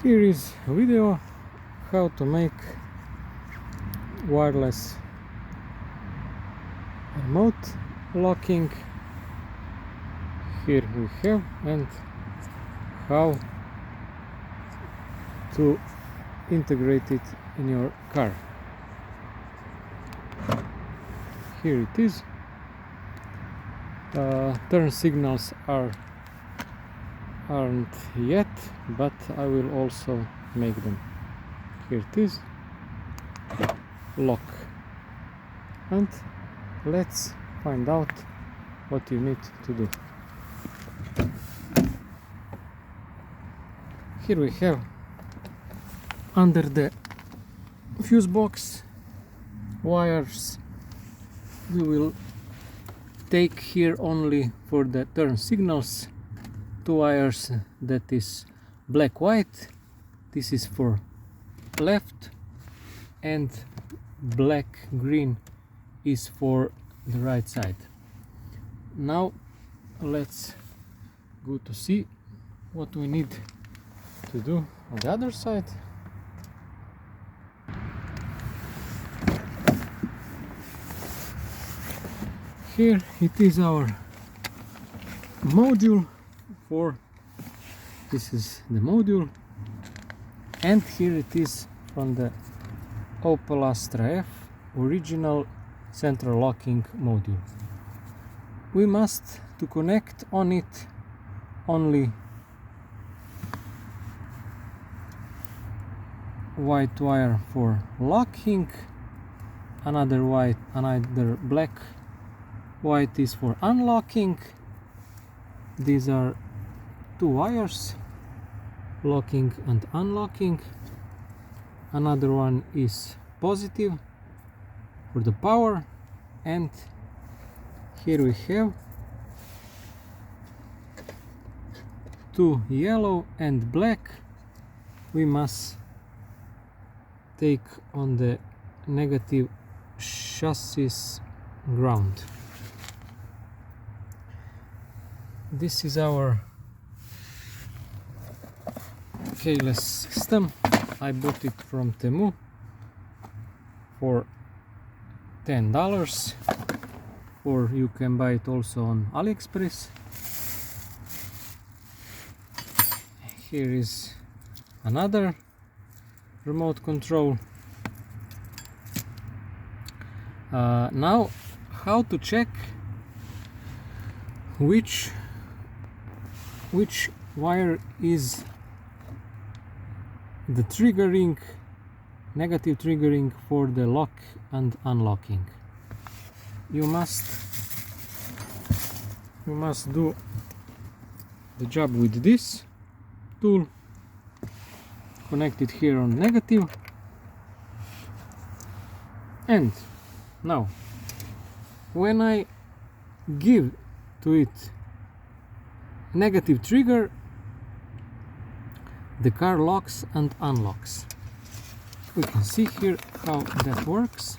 Here is a video how to make wireless remote locking. Here we have, and how to integrate it in your car. Here it is. Turn signals aren't yet, but I will also make them. Here it is. Lock. And let's find out what you need to do. Here we have, under the fuse box, wires. We will take here only for the turn signals 2 wires, that is black white. This is for left, and black green is for the right side. Now let's go to see what we need to do on the other side. Here it is, our module. This is the module, and here it is from the Opel Astra F original central locking module. We must to connect on it only white wire for locking, another black white is for unlocking. These are 2 wires, locking and unlocking. Another one is positive for the power, and here we have 2 yellow and black. We must take on the negative chassis ground. This is our keyless system. I bought it from Temu for $10, or you can buy it also on AliExpress. Here is another remote control. Now, how to check which wire is the triggering, negative triggering for the lock and unlocking. You must do the job with this tool. Connect it here on negative, and now when I give to it negative trigger, the car locks and unlocks. We can see here how that works.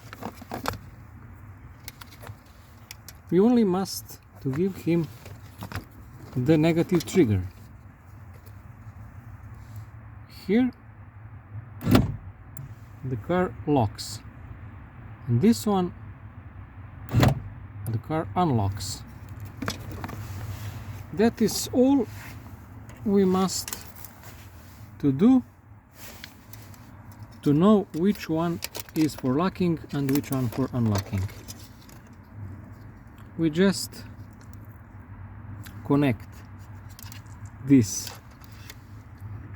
We only must to give him the negative trigger. Here the car locks, and this one the car unlocks. That is all we must to do to know which one is for locking and which one for unlocking. We just connect this,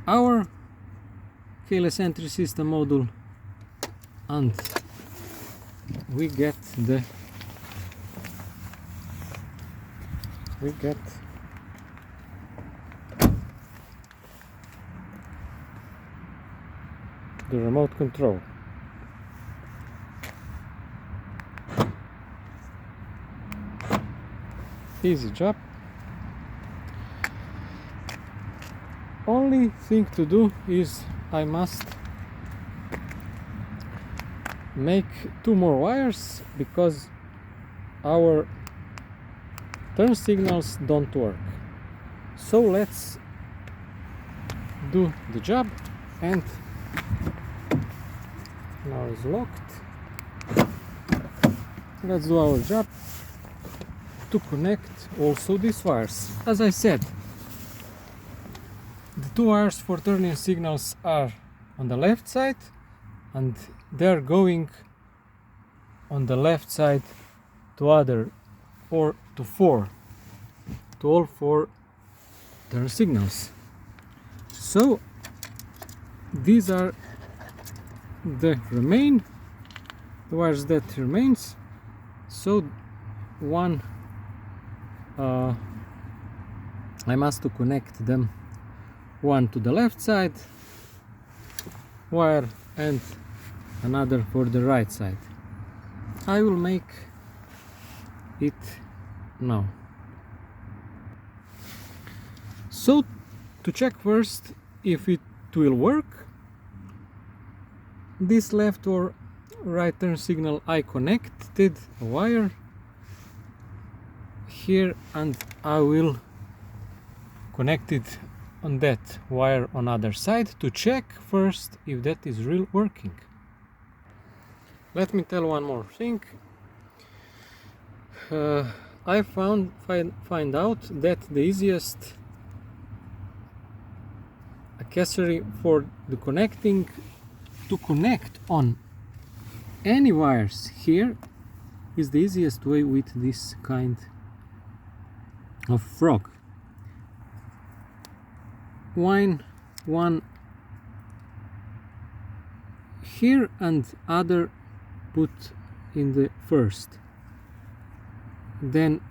our keyless entry system module, and we get the remote control. Easy job. Only thing to do is I must make 2 more wires, because our turn signals don't work. So let's do the job. and now it's locked. Let's do our job to connect also these wires. As I said, the two wires for turning signals are on the left side, and they're going on the left side to all four turn signals. So these are the wires that remains. So one I must to connect them, one to the left side wire and another for the right side. I will make it now. So to check first if it will work, this left or right turn signal, I connected a wire here and I will connect it on that wire on other side to check first if that is real working. Let me tell one more thing. I find out that the easiest accessory for the connecting, to connect on any wires here, is the easiest way with this kind of frog. One here and other put in the first, then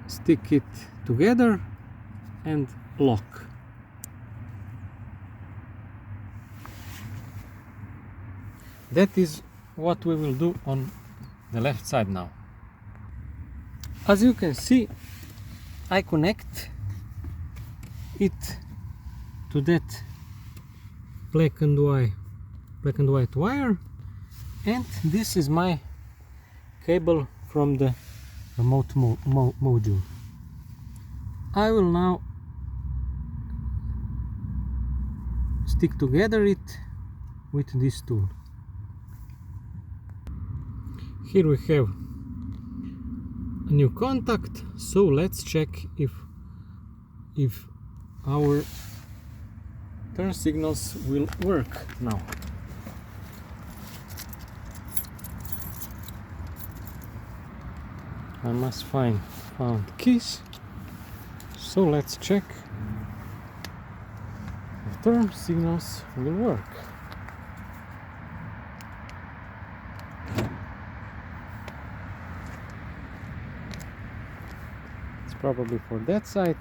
stick it together and lock. That is what we will do on the left side now. As you can see, I connect it to that black and white wire, and this is my cable from the remote module. I will now stick together it with this tool. Here we have a new contact, so let's check if our turn signals will work now. I must found keys, so let's check if turn signals will work. It's probably for that side.